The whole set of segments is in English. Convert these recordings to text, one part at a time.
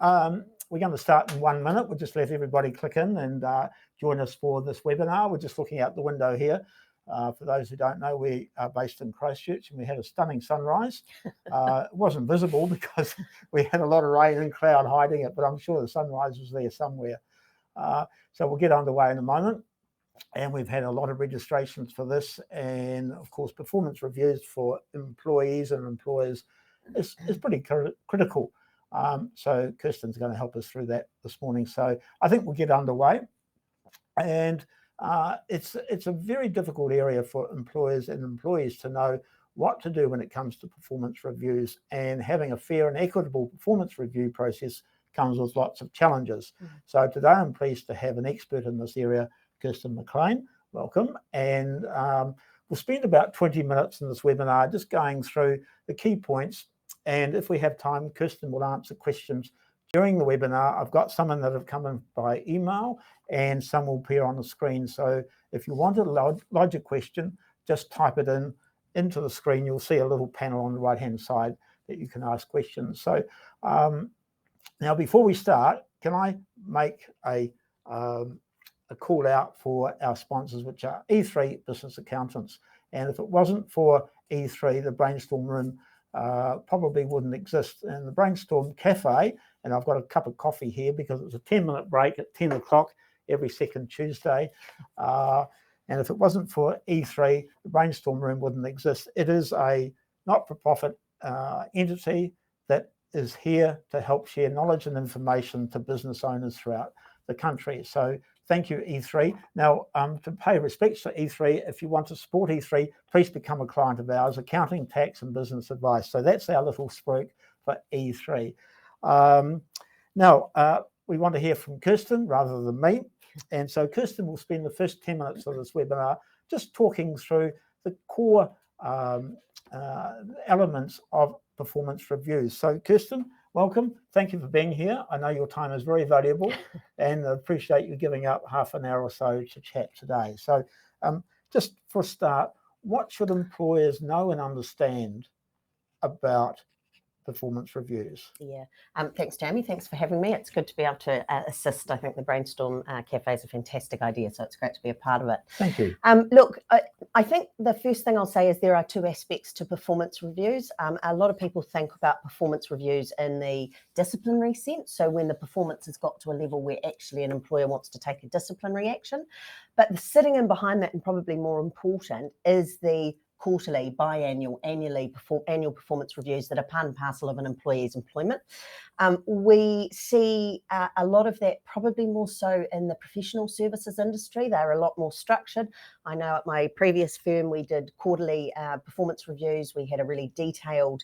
we're going to start in 1 minute. We'll just let everybody click in and join us for this webinar. We're just looking out the window here. For those who don't know, we are based in Christchurch and we had a stunning sunrise. It wasn't visible because we had a lot of rain and cloud hiding it, but I'm sure the sunrise was there somewhere. So we'll get underway in a moment. And we've had a lot of registrations for this. And of course, performance reviews for employees and employers is pretty critical. So Kirsten's going to help us through that this morning. So I think we'll get underway. And it's a very difficult area for employers and employees to know what to do when it comes to performance reviews, and having a fair and equitable performance review process comes with lots of challenges. So today I'm pleased to have an expert in this area, Kirsten McLean. Welcome. And we'll spend about 20 minutes in this webinar just going through the key points. And if we have time, Kirsten will answer questions during the webinar. I've got some that have come in by email and some will appear on the screen. So if you want to lodge a question, just type it into the screen. You'll see a little panel on the right-hand side that you can ask questions. So now before we start, can I make a call out for our sponsors, which are E3 Business Accountants. And if it wasn't for E3, the Brainstorm Room probably wouldn't exist. And the Brainstorm Cafe, and I've got a cup of coffee here because it's a 10-minute break at 10 o'clock every second Tuesday. And if it wasn't for E3, the Brainstorm Room wouldn't exist. It is a not-for-profit entity that is here to help share knowledge and information to business owners throughout the country. So thank you, E3. Now, to pay respects to E3, if you want to support E3, please become a client of ours, accounting, tax, and business advice. So that's our little spruik for E3. Now, we want to hear from Kirsten rather than me. And so Kirsten will spend the first 10 minutes of this webinar just talking through the core elements of performance reviews. So Kirsten, welcome. Thank you for being here. I know your time is very valuable and I appreciate you giving up half an hour or so to chat today. So just for a start, what should employers know and understand about performance reviews? Yeah, thanks, Jamie. Thanks for having me. It's good to be able to assist. I think the Brainstorm Cafe is a fantastic idea, so it's great to be a part of it. Thank you. Look, I think the first thing I'll say is there are two aspects to performance reviews. A lot of people think about performance reviews in the disciplinary sense, so when the performance has got to a level where actually an employer wants to take a disciplinary action. But sitting in behind that, and probably more important, is the quarterly, biannual, annual performance reviews that are part and parcel of an employee's employment. We see a lot of that probably more so in the professional services industry. They're a lot more structured. I know at my previous firm we did quarterly performance reviews. We had a really detailed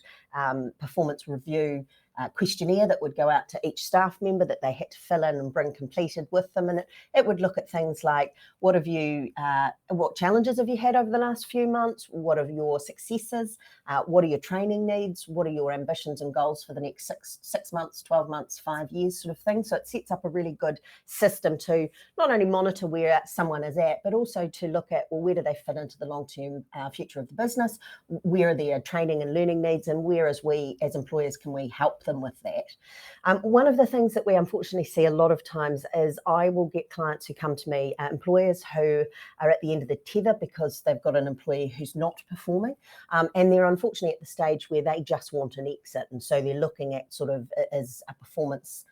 performance review questionnaire that would go out to each staff member that they had to fill in and bring completed with them, and it would look at things like what challenges have you had over the last few months, what are your successes, what are your training needs, what are your ambitions and goals for the next six months, 12 months, 5 years, sort of thing. So it sets up a really good system to not only monitor where someone is at, but also to look at, well, where do they fit into the long-term future of the business, where are their training and learning needs, and where as we as employers can we help them with that. One of the things that we unfortunately see a lot of times is I will get clients who come to me, employers who are at the end of the tether because they've got an employee who's not performing, and they're unfortunately at the stage where they just want an exit, and so they're looking at sort of as a performance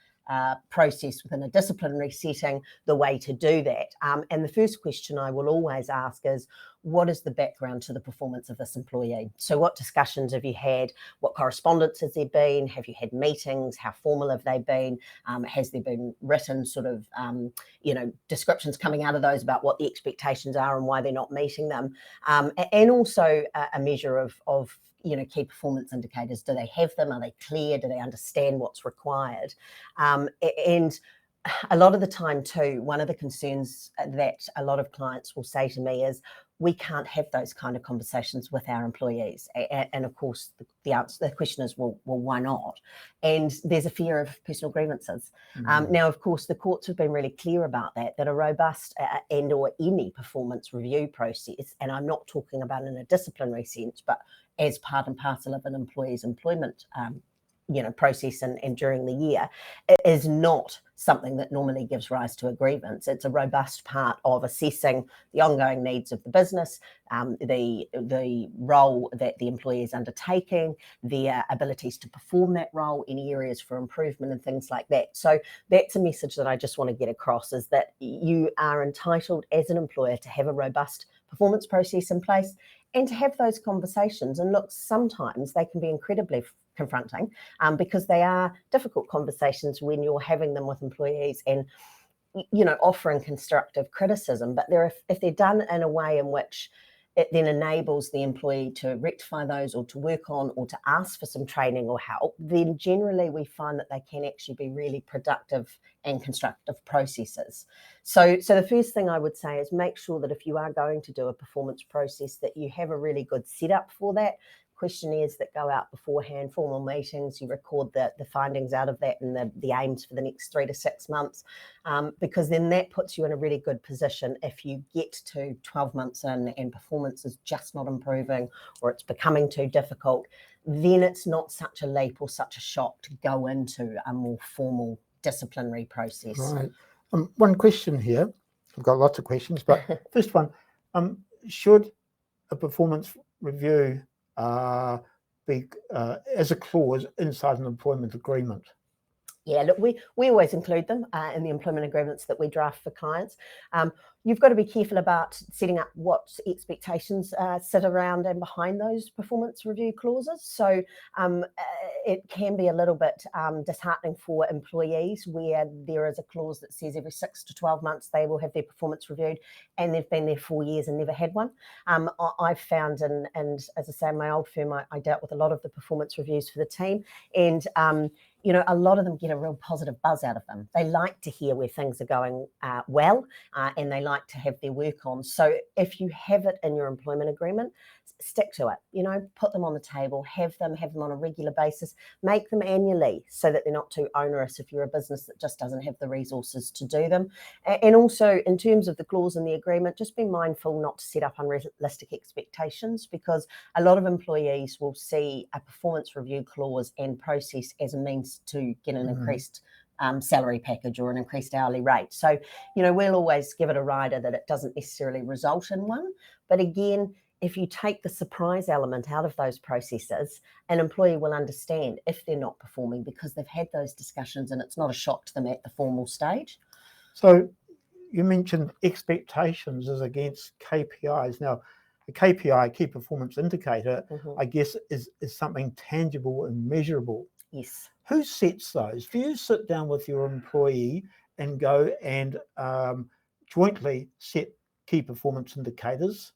process within a disciplinary setting, the way to do that. And the first question I will always ask is, what is the background to the performance of this employee? So what discussions have you had? What correspondence has there been? Have you had meetings? How formal have they been? Has there been written sort of, descriptions coming out of those about what the expectations are and why they're not meeting them? And also a measure of key performance indicators. Do they have them? Are they clear? Do they understand what's required? And a lot of the time too, one of the concerns that a lot of clients will say to me is, we can't have those kind of conversations with our employees. And of course, the question is, well, why not? And there's a fear of personal grievances. Now, of course, the courts have been really clear about that a robust and or any performance review process, and I'm not talking about in a disciplinary sense, but as part and parcel of an employee's employment process and during the year, it is not something that normally gives rise to a grievance. It's a robust part of assessing the ongoing needs of the business, the role that the employee is undertaking, their abilities to perform that role, any areas for improvement and things like that. So that's a message that I just want to get across, is that you are entitled as an employer to have a robust performance process in place and to have those conversations. And look, sometimes they can be incredibly confronting because they are difficult conversations when you're having them with employees and offering constructive criticism. But if they're done in a way in which it then enables the employee to rectify those or to work on or to ask for some training or help, then generally we find that they can actually be really productive and constructive processes. So the first thing I would say is make sure that if you are going to do a performance process, that you have a really good setup for that. Questionnaires that go out beforehand, formal meetings, you record the findings out of that and the aims for the next 3 to 6 months, because then that puts you in a really good position if you get to 12 months in and performance is just not improving or it's becoming too difficult, then it's not such a leap or such a shock to go into a more formal disciplinary process. Right. One question here. I've got lots of questions, but first one, should a performance review be as a clause inside an employment agreement? Yeah, look, we always include them in the employment agreements that we draft for clients. You've got to be careful about setting up what expectations sit around and behind those performance review clauses. So it can be a little bit disheartening for employees where there is a clause that says every 6 to 12 months they will have their performance reviewed, and they've been there 4 years and never had one. I've found, and as I say, in my old firm, I dealt with a lot of the performance reviews for the team, and a lot of them get a real positive buzz out of them. They like to hear where things are going well, and they like to have their work on. So if you have it in your employment agreement, stick to it. Put them on the table, have them on a regular basis, make them annually so that they're not too onerous if you're a business that just doesn't have the resources to do them. And also, in terms of the clause in the agreement, just be mindful not to set up unrealistic expectations, because a lot of employees will see a performance review clause and process as a means to get an increased salary package or an increased hourly rate. So, we'll always give it a rider that it doesn't necessarily result in one. But again, if you take the surprise element out of those processes, an employee will understand if they're not performing because they've had those discussions and it's not a shock to them at the formal stage. So you mentioned expectations as against KPIs. Now, a KPI, key performance indicator, I guess is something tangible and measurable. Yes. Who sets those? Do you sit down with your employee and go and jointly set key performance indicators?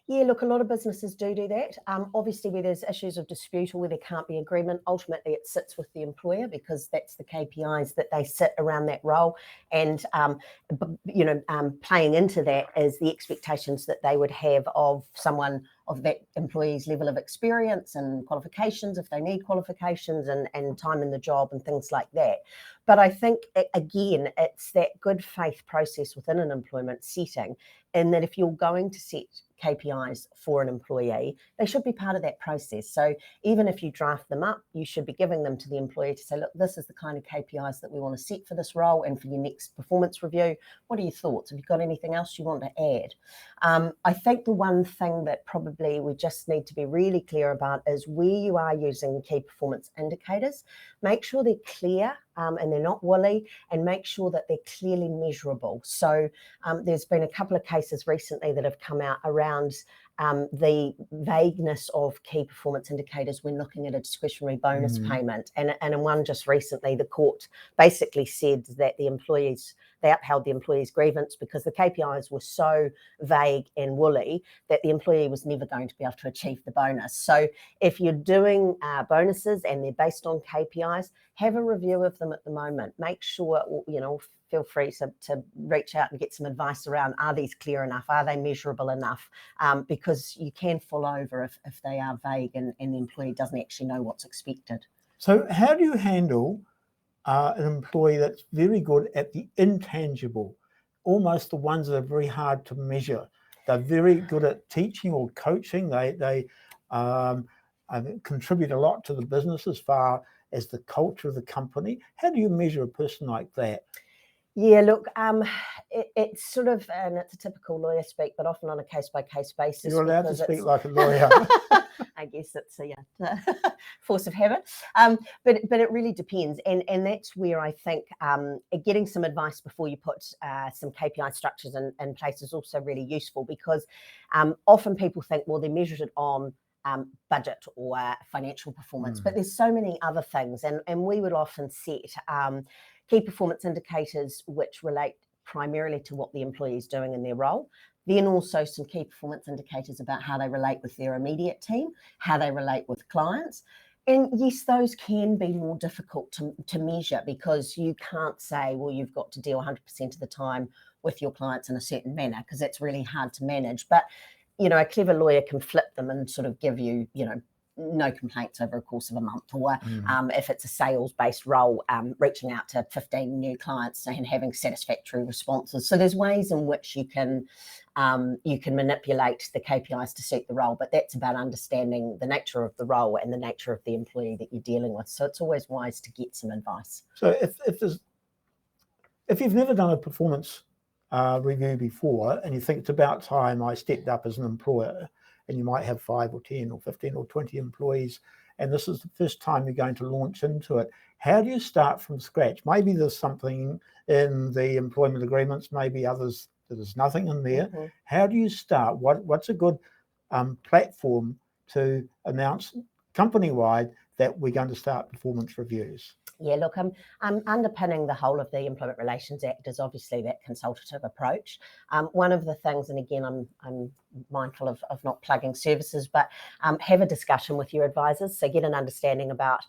Yeah, look, a lot of businesses do that. Obviously, where there's issues of dispute or where there can't be agreement, ultimately it sits with the employer because that's the KPIs that they sit around that role. And, playing into that is the expectations that they would have of someone of that employee's level of experience and qualifications, if they need qualifications, and time in the job and things like that. But I think, again, it's that good faith process within an employment setting, in that if you're going to set KPIs for an employee, they should be part of that process. So even if you draft them up, you should be giving them to the employee to say, look, this is the kind of KPIs that we want to set for this role and for your next performance review. What are your thoughts? Have you got anything else you want to add? I think the one thing that probably we just need to be really clear about is where you are using key performance indicators, make sure they're clear and they're not woolly, and make sure that they're clearly measurable. So there's been a couple of cases recently that have come out around the vagueness of key performance indicators when looking at a discretionary bonus payment. And in one just recently, the court basically said that they upheld the employee's grievance because the KPIs were so vague and woolly that the employee was never going to be able to achieve the bonus. So if you're doing bonuses and they're based on KPIs, have a review of them at the moment. Make sure, feel free to reach out and get some advice around, are these clear enough? Are they measurable enough? Because you can fall over if they are vague and the employee doesn't actually know what's expected. So how do you handle an employee that's very good at the intangible, almost the ones that are very hard to measure? They're very good at teaching or coaching. They contribute a lot to the business as far as the culture of the company? How do you measure a person like that? Yeah, look, it's sort of, and it's a typical lawyer speak, but often on a case-by-case basis. You're allowed to speak it's, like a lawyer. I guess it's a force of habit, but it really depends, and that's where I think getting some advice before you put some KPI structures in place is also really useful, because often people think, well, they measured it on budget or financial performance, but there's so many other things, and we would often set key performance indicators which relate primarily to what the employee is doing in their role. Then also some key performance indicators about how they relate with their immediate team, how they relate with clients. And yes, those can be more difficult to measure, because you can't say, well, you've got to deal 100% of the time with your clients in a certain manner, because it's really hard to manage. But, a clever lawyer can flip them and sort of give you, no complaints over a course of a month, or if it's a sales-based role, reaching out to 15 new clients and having satisfactory responses. So there's ways in which you can manipulate the KPIs to suit the role, but that's about understanding the nature of the role and the nature of the employee that you're dealing with. So it's always wise to get some advice. So if you've never done a performance review before, and you think it's about time I stepped up as an employer, and you might have 5 or 10 or 15 or 20 employees, and this is the first time you're going to launch into it, how do you start from scratch? Maybe there's something in the employment agreements, maybe others, there's nothing in there. Mm-hmm. How do you start? What's a good platform to announce company-wide that we're going to start performance reviews? Yeah, look, underpinning the whole of the Employment Relations Act is obviously that consultative approach. One of the things, and again, I'm mindful of not plugging services, but have a discussion with your advisors. So get an understanding about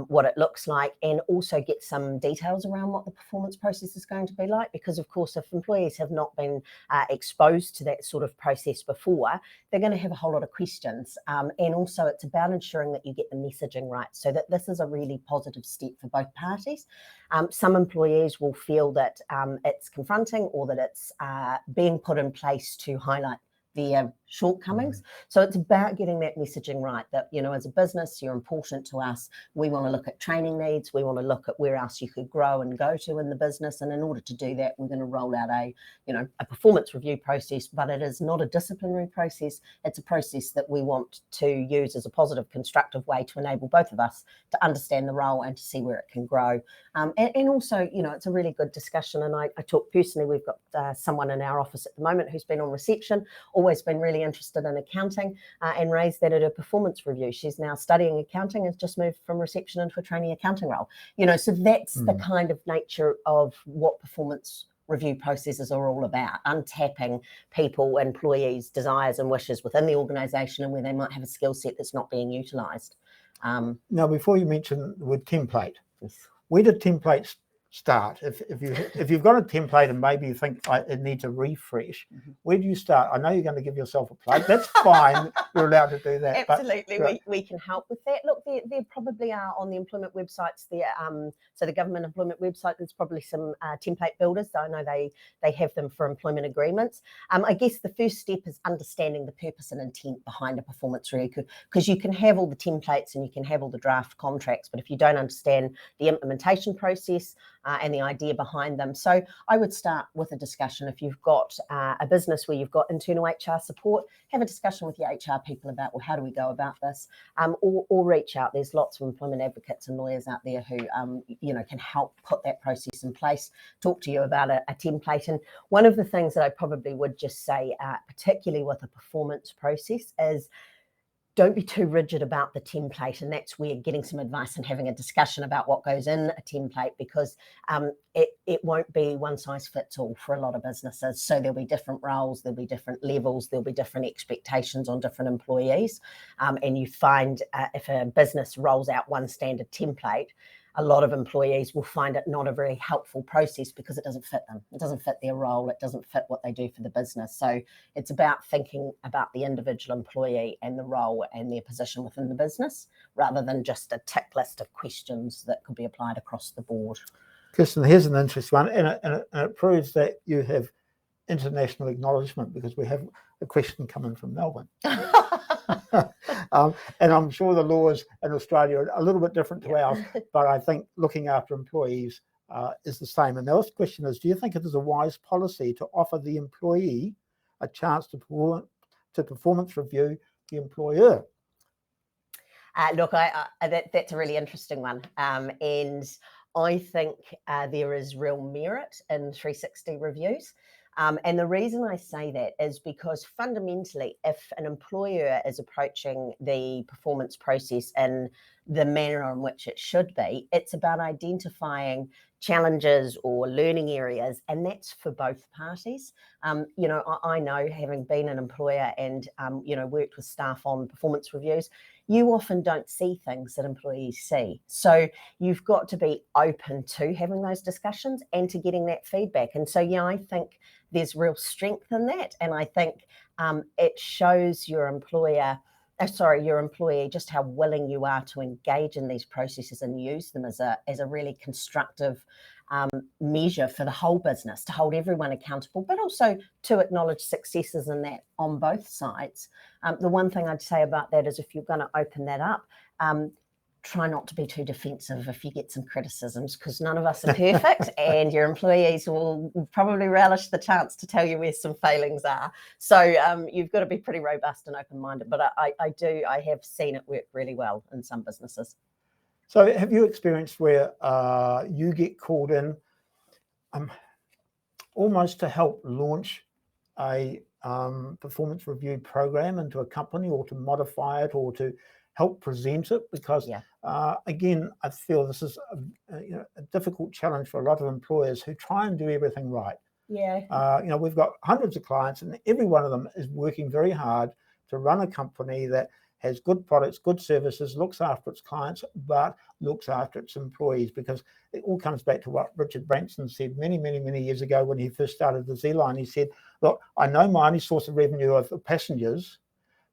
what it looks like, and also get some details around what the performance process is going to be like. Because of course, if employees have not been exposed to that sort of process before, they're going to have a whole lot of questions. And also it's about ensuring that you get the messaging right, so that this is a really positive step for both parties. Some employees will feel that it's confronting, or that it's being put in place to highlight their shortcomings. So it's about getting that messaging right, that, as a business, you're important to us. We want to look at training needs. We want to look at where else you could grow and go to in the business. And in order to do that, we're going to roll out a performance review process, but it is not a disciplinary process. It's a process that we want to use as a positive, constructive way to enable both of us to understand the role and to see where it can grow. And also, it's a really good discussion. And I talk personally, we've got someone in our office at the moment who's been on reception, always been really interested in accounting, and raised that at her performance review. She's now studying accounting, has just moved from reception into a trainee accounting role. So that's the kind of nature of what performance review processes are all about, untapping people, employees' desires and wishes within the organisation, and where they might have a skill set that's not being utilised. Now, before you mention the word template, yes. Where did templates start? If you've got a template and maybe you think it needs a refresh, where do you start? I know you're going to give yourself a plug. That's fine. You're allowed to do that. Absolutely, but we can help with that. Look, there probably are on the employment websites there. So the government employment website, there's probably some template builders. So I know they have them for employment agreements. I guess the first step is understanding the purpose and intent behind a performance review, because you can have all the templates and you can have all the draft contracts, but if you don't understand the implementation process and the idea behind them. So I would start with a discussion. If you've got a business where you've got internal HR support, have a discussion with your HR people about, well, how do we go about this? Or reach out. There's lots of employment advocates and lawyers out there who, can help put that process in place, talk to you about a template. And one of the things that I probably would just say, particularly with a performance process, is don't be too rigid about the template. And that's where getting some advice and having a discussion about what goes in a template, because it won't be one size fits all for a lot of businesses. So there'll be different roles, there'll be different levels, there'll be different expectations on different employees. And you find if a business rolls out one standard template, a lot of employees will find it not a very helpful process because it doesn't fit them. It doesn't fit their role. It doesn't fit what they do for the business. So it's about thinking about the individual employee and the role and their position within the business, rather than just a tick list of questions that could be applied across the board. Kirsten, here's an interesting one, and it proves that you have international acknowledgement, because we have a question coming from Melbourne. And I'm sure the laws in Australia are a little bit different to ours, but I think looking after employees is the same. And the last question is, do you think it is a wise policy to offer the employee a chance to performance review the employer? Look, that's a really interesting one. And I think there is real merit in 360 reviews. And the reason I say that is because fundamentally, if an employer is approaching the performance process in the manner in which it should be, it's about identifying challenges or learning areas, and that's for both parties. I know, having been an employer and worked with staff on performance reviews, you often don't see things that employees see. So you've got to be open to having those discussions and to getting that feedback. And so, I think there's real strength in that. And I think it shows your employee just how willing you are to engage in these processes and use them as a really constructive measure for the whole business, to hold everyone accountable, but also to acknowledge successes in that on both sides. The one thing I'd say about that is, if you're going to open that up, try not to be too defensive if you get some criticisms, because none of us are perfect and your employees will probably relish the chance to tell you where some failings are. So you've got to be pretty robust and open-minded, but I have seen it work really well in some businesses. So have you experienced where you get called in almost to help launch a performance review program into a company, or to modify it, or to help present it? Because again, I feel this is a difficult challenge for a lot of employers who try and do everything right. We've got hundreds of clients, and every one of them is working very hard to run a company that has good products, good services, looks after its clients, but looks after its employees, because it all comes back to what Richard Branson said many, many, many years ago when he first started the Z Line. He said, look, I know my only source of revenue are the passengers,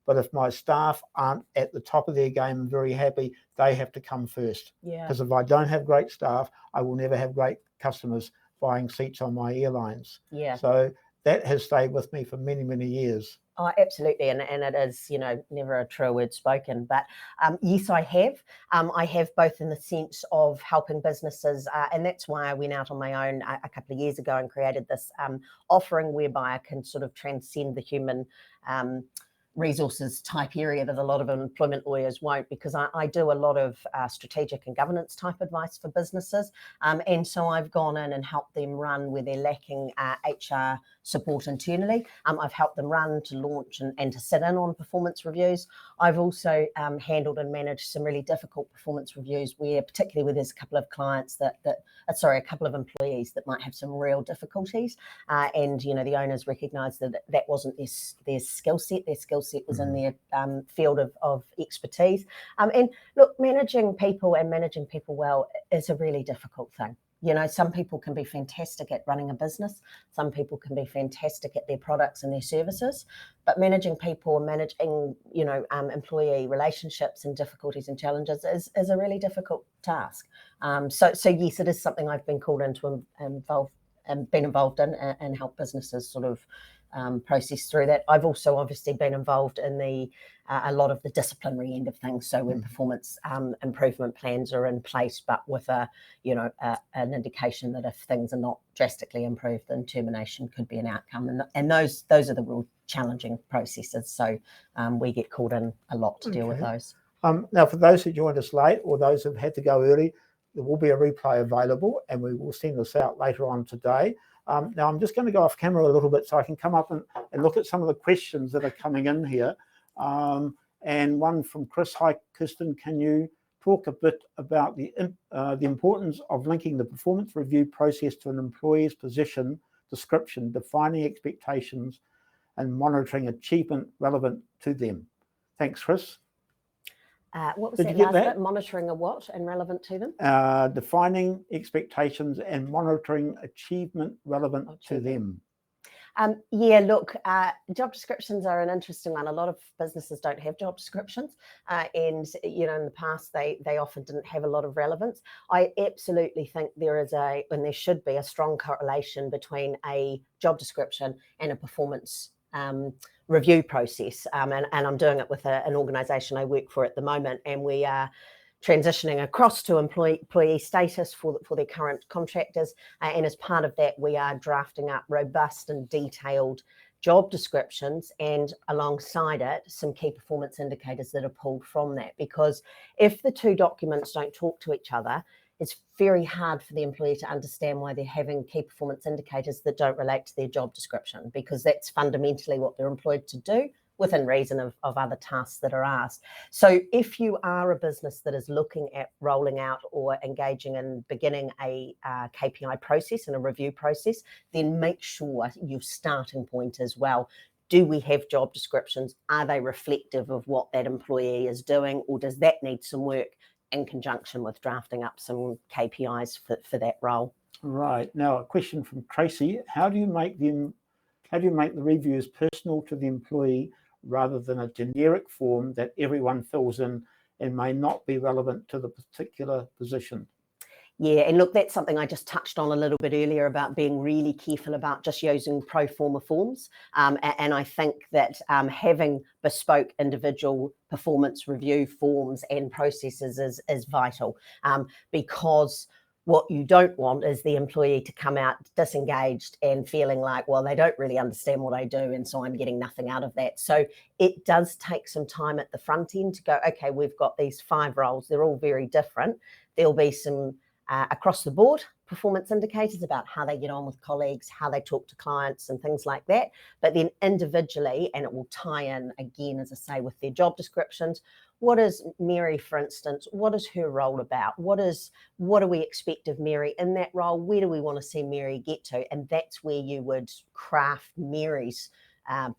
but if my staff aren't at the top of their game and very happy, they have to come first. Because if I don't have great staff, I will never have great customers buying seats on my airlines. So that has stayed with me for many, many years. Oh, absolutely. And it is, never a truer word spoken. But yes, I have. I have, both in the sense of helping businesses. And that's why I went out on my own a couple of years ago and created this offering whereby I can sort of transcend the human resources type area that a lot of employment lawyers won't, because I do a lot of strategic and governance type advice for businesses. And so I've gone in and helped them run where they're lacking HR support internally. I've helped them run, to launch and to sit in on performance reviews. I've also handled and managed some really difficult performance reviews particularly where there's a couple of clients a couple of employees that might have some real difficulties. And, the owners recognise that wasn't their skill set. Their skill set was in their field of expertise. And look, managing people well is a really difficult thing. Some people can be fantastic at running a business. Some people can be fantastic at their products and their services. But managing people and managing, employee relationships and difficulties and challenges is a really difficult task. So yes, it is something I've been called in to been involved in and help businesses sort of process through that. I've also obviously been involved in a lot of the disciplinary end of things. So when performance improvement plans are in place, but with an indication that if things are not drastically improved, then termination could be an outcome. And those are the real challenging processes. So we get called in a lot to deal with those. Now, for those who joined us late, or those who've had to go early, there will be a replay available, and we will send this out later on today. Now, I'm just going to go off camera a little bit so I can come up and look at some of the questions that are coming in here. And one from Chris. Hi, Kirsten, can you talk a bit about the importance of linking the performance review process to an employee's position description, defining expectations, and monitoring achievement relevant to them? Thanks, Chris. What was that last bit? Monitoring a what and relevant to them? Defining expectations and monitoring achievement relevant to them. Look, job descriptions are an interesting one. A lot of businesses don't have job descriptions, and in the past they often didn't have a lot of relevance. I absolutely think there is and there should be a strong correlation between a job description and a performance review process. And I'm doing it with an organisation I work for at the moment, and we are transitioning across to employee status for their current contractors. And as part of that, we are drafting up robust and detailed job descriptions, and alongside it, some key performance indicators that are pulled from that. Because if the two documents don't talk to each other, it's very hard for the employee to understand why they're having key performance indicators that don't relate to their job description, because that's fundamentally what they're employed to do, within reason of other tasks that are asked. So if you are a business that is looking at rolling out or engaging in beginning a KPI process and a review process, then make sure your starting point as well. Do we have job descriptions? Are they reflective of what that employee is doing, or does that need some work in conjunction with drafting up some KPIs for that role? Right. Now, a question from Tracy. How do you make the reviews personal to the employee rather than a generic form that everyone fills in and may not be relevant to the particular position? Yeah, and look, that's something I just touched on a little bit earlier about being really careful about just using pro forma forms. And I think that having bespoke individual performance review forms and processes is vital, because what you don't want is the employee to come out disengaged and feeling like, well, they don't really understand what I do, and so I'm getting nothing out of that. So it does take some time at the front end to go, okay, we've got these 5 roles. They're all very different. There'll be some across the board performance indicators about how they get on with colleagues, how they talk to clients and things like that. But then individually, and it will tie in again, as I say, with their job descriptions. What is Mary, for instance, what is her role about? What do we expect of Mary in that role? Where do we want to see Mary get to? And that's where you would craft Mary's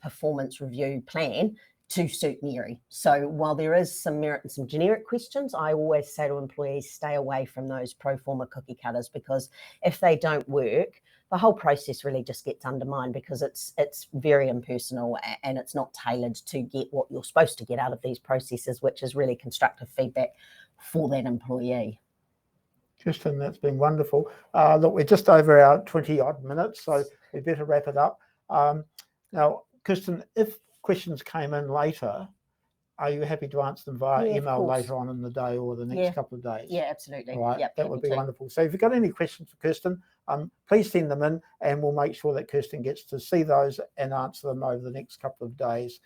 performance review plan to suit Mary. So while there is some merit in some generic questions, I always say to employees, stay away from those pro forma cookie cutters, because if they don't work, the whole process really just gets undermined, because it's very impersonal and it's not tailored to get what you're supposed to get out of these processes, which is really constructive feedback for that employee. Kirsten, that's been wonderful. Look, we're just over our 20 odd minutes, so we better wrap it up. Now, Kirsten, if questions came in later, are you happy to answer them via email later on in the day or the next couple of days? Yeah, absolutely. All right, yep, that would be wonderful. So if you've got any questions for Kirsten, please send them in, and we'll make sure that Kirsten gets to see those and answer them over the next couple of days.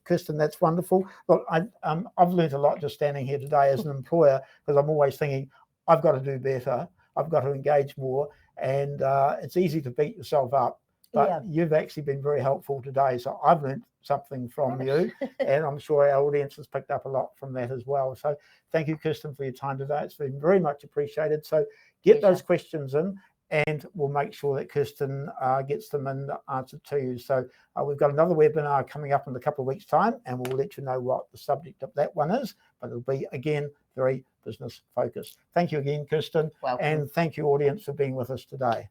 Kirsten, that's wonderful. Look, I've learned a lot just standing here today as an employer, because I'm always thinking, I've got to do better, I've got to engage more, and it's easy to beat yourself up. But you've actually been very helpful today. So I've learned something from you, and I'm sure our audience has picked up a lot from that as well. So thank you, Kirsten, for your time today. It's been very much appreciated. So get those questions in, and we'll make sure that Kirsten gets them and answered to you. So we've got another webinar coming up in a couple of weeks' time, and we'll let you know what the subject of that one is. But it'll be, again, very business focused. Thank you again, Kirsten. Welcome. And thank you, audience, for being with us today.